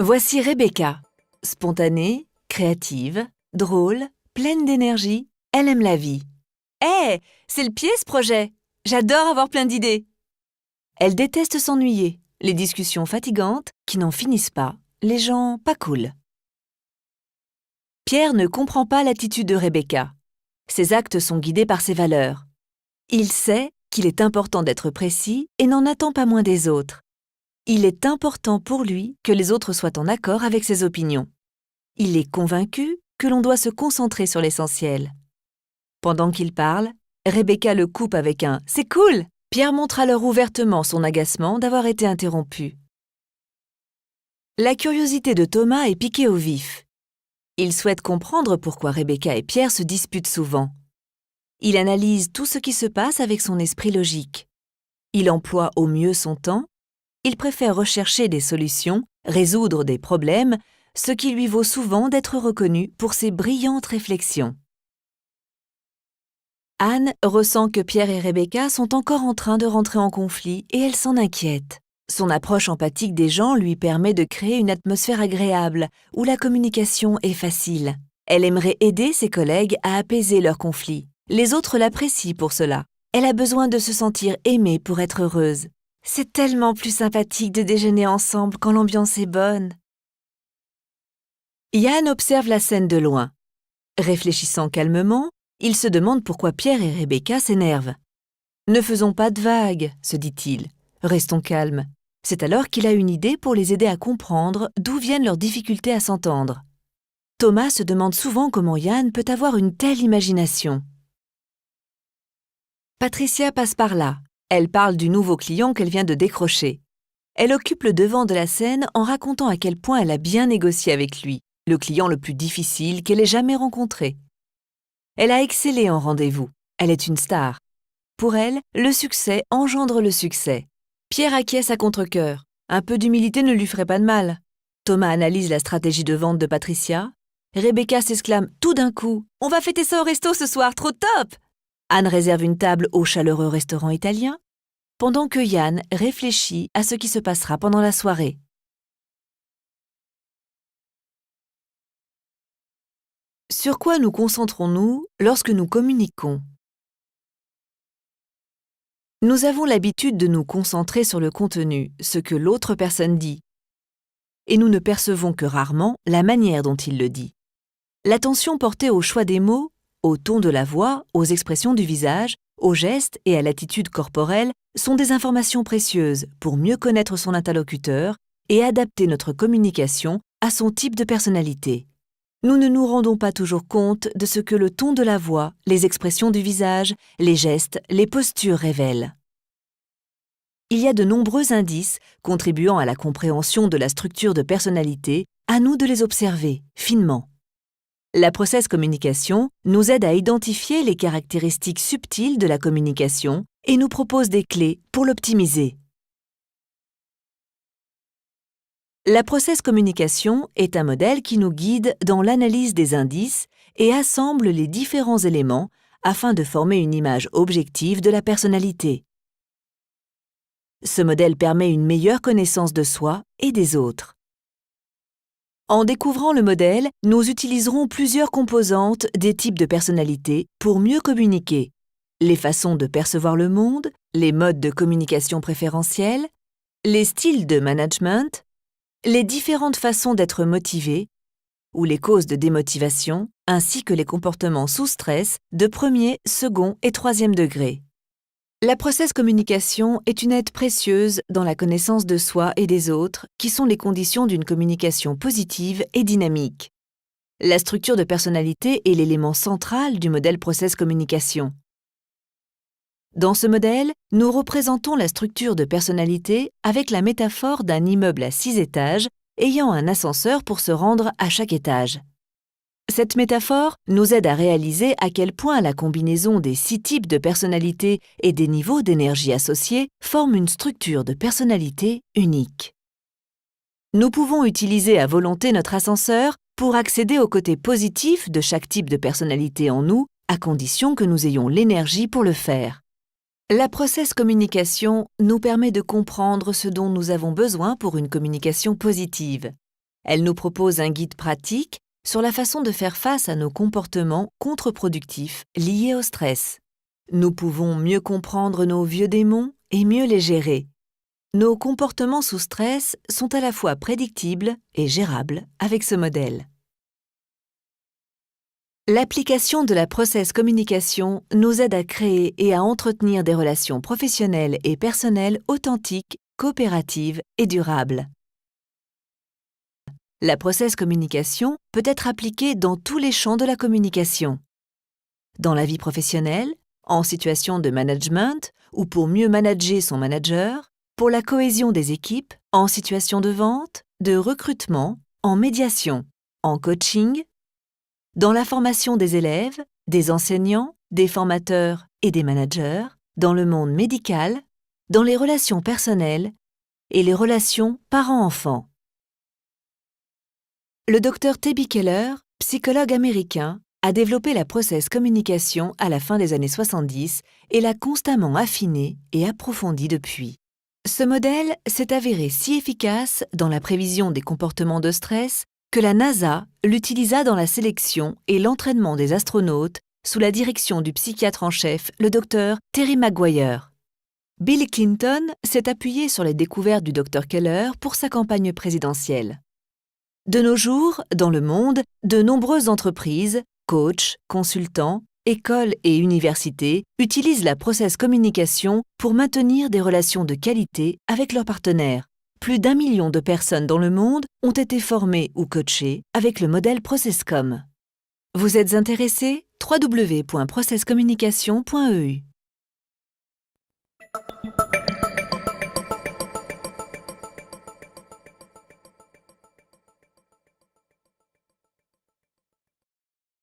Voici Rebecca. Spontanée, créative, drôle, pleine d'énergie, elle aime la vie. Hé, c'est le pied ce projet! J'adore avoir plein d'idées. Elle déteste s'ennuyer, les discussions fatigantes qui n'en finissent pas, les gens pas cool. Pierre ne comprend pas l'attitude de Rebecca. Ses actes sont guidés par ses valeurs. Il sait qu'il est important d'être précis et n'en attend pas moins des autres. Il est important pour lui que les autres soient en accord avec ses opinions. Il est convaincu que l'on doit se concentrer sur l'essentiel. Pendant qu'il parle, Rebecca le coupe avec un « C'est cool !» Pierre montre alors ouvertement son agacement d'avoir été interrompu. La curiosité de Thomas est piquée au vif. Il souhaite comprendre pourquoi Rebecca et Pierre se disputent souvent. Il analyse tout ce qui se passe avec son esprit logique. Il emploie au mieux son temps. Il préfère rechercher des solutions, résoudre des problèmes, ce qui lui vaut souvent d'être reconnu pour ses brillantes réflexions. Anne ressent que Pierre et Rebecca sont encore en train de rentrer en conflit et elle s'en inquiète. Son approche empathique des gens lui permet de créer une atmosphère agréable où la communication est facile. Elle aimerait aider ses collègues à apaiser leurs conflits. Les autres l'apprécient pour cela. Elle a besoin de se sentir aimée pour être heureuse. C'est tellement plus sympathique de déjeuner ensemble quand l'ambiance est bonne. Yann observe la scène de loin. Réfléchissant calmement, il se demande pourquoi Pierre et Rebecca s'énervent. « Ne faisons pas de vagues », se dit-il. « Restons calmes. » C'est alors qu'il a une idée pour les aider à comprendre d'où viennent leurs difficultés à s'entendre. Thomas se demande souvent comment Yann peut avoir une telle imagination. Patricia passe par là. Elle parle du nouveau client qu'elle vient de décrocher. Elle occupe le devant de la scène en racontant à quel point elle a bien négocié avec lui, le client le plus difficile qu'elle ait jamais rencontré. Elle a excellé en rendez-vous. Elle est une star. Pour elle, le succès engendre le succès. Pierre acquiesce à contre-cœur. Un peu d'humilité ne lui ferait pas de mal. Thomas analyse la stratégie de vente de Patricia. Rebecca s'exclame tout d'un coup « On va fêter ça au resto ce soir, trop top !» Anne réserve une table au chaleureux restaurant italien, pendant que Yann réfléchit à ce qui se passera pendant la soirée. Sur quoi nous concentrons-nous lorsque nous communiquons? Nous avons l'habitude de nous concentrer sur le contenu, ce que l'autre personne dit, et nous ne percevons que rarement la manière dont il le dit. L'attention portée au choix des mots, au ton de la voix, aux expressions du visage, aux gestes et à l'attitude corporelle sont des informations précieuses pour mieux connaître son interlocuteur et adapter notre communication à son type de personnalité. Nous ne nous rendons pas toujours compte de ce que le ton de la voix, les expressions du visage, les gestes, les postures révèlent. Il y a de nombreux indices contribuant à la compréhension de la structure de personnalité, à nous de les observer finement. La process communication nous aide à identifier les caractéristiques subtiles de la communication et nous propose des clés pour l'optimiser. La process communication est un modèle qui nous guide dans l'analyse des indices et assemble les différents éléments afin de former une image objective de la personnalité. Ce modèle permet une meilleure connaissance de soi et des autres. En découvrant le modèle, nous utiliserons plusieurs composantes des types de personnalité pour mieux communiquer. Les façons de percevoir le monde, les modes de communication préférentiels, les styles de management, les différentes façons d'être motivé ou les causes de démotivation, ainsi que les comportements sous stress de premier, second et troisième degré. La process communication est une aide précieuse dans la connaissance de soi et des autres, qui sont les conditions d'une communication positive et dynamique. La structure de personnalité est l'élément central du modèle process communication. Dans ce modèle, nous représentons la structure de personnalité avec la métaphore d'un immeuble à 6 étages ayant un ascenseur pour se rendre à chaque étage. Cette métaphore nous aide à réaliser à quel point la combinaison des 6 types de personnalité et des niveaux d'énergie associés forme une structure de personnalité unique. Nous pouvons utiliser à volonté notre ascenseur pour accéder au côté positif de chaque type de personnalité en nous, à condition que nous ayons l'énergie pour le faire. La process communication nous permet de comprendre ce dont nous avons besoin pour une communication positive. Elle nous propose un guide pratique sur la façon de faire face à nos comportements contre-productifs liés au stress. Nous pouvons mieux comprendre nos vieux démons et mieux les gérer. Nos comportements sous stress sont à la fois prédictibles et gérables avec ce modèle. L'application de la process communication nous aide à créer et à entretenir des relations professionnelles et personnelles authentiques, coopératives et durables. La process communication peut être appliquée dans tous les champs de la communication. Dans la vie professionnelle, en situation de management ou pour mieux manager son manager, pour la cohésion des équipes, en situation de vente, de recrutement, en médiation, en coaching, dans la formation des élèves, des enseignants, des formateurs et des managers, dans le monde médical, dans les relations personnelles et les relations parents-enfants. Le Dr T.B. Keller, psychologue américain, a développé la process communication à la fin des années 70 et l'a constamment affinée et approfondie depuis. Ce modèle s'est avéré si efficace dans la prévision des comportements de stress que la NASA l'utilisa dans la sélection et l'entraînement des astronautes sous la direction du psychiatre en chef, le Dr Terry McGuire. Bill Clinton s'est appuyé sur les découvertes du Dr Keller pour sa campagne présidentielle. De nos jours, dans le monde, de nombreuses entreprises, coachs, consultants, écoles et universités utilisent la process communication pour maintenir des relations de qualité avec leurs partenaires. Plus d'1 million de personnes dans le monde ont été formées ou coachées avec le modèle ProcessCom. Vous êtes intéressé? www.processcommunication.eu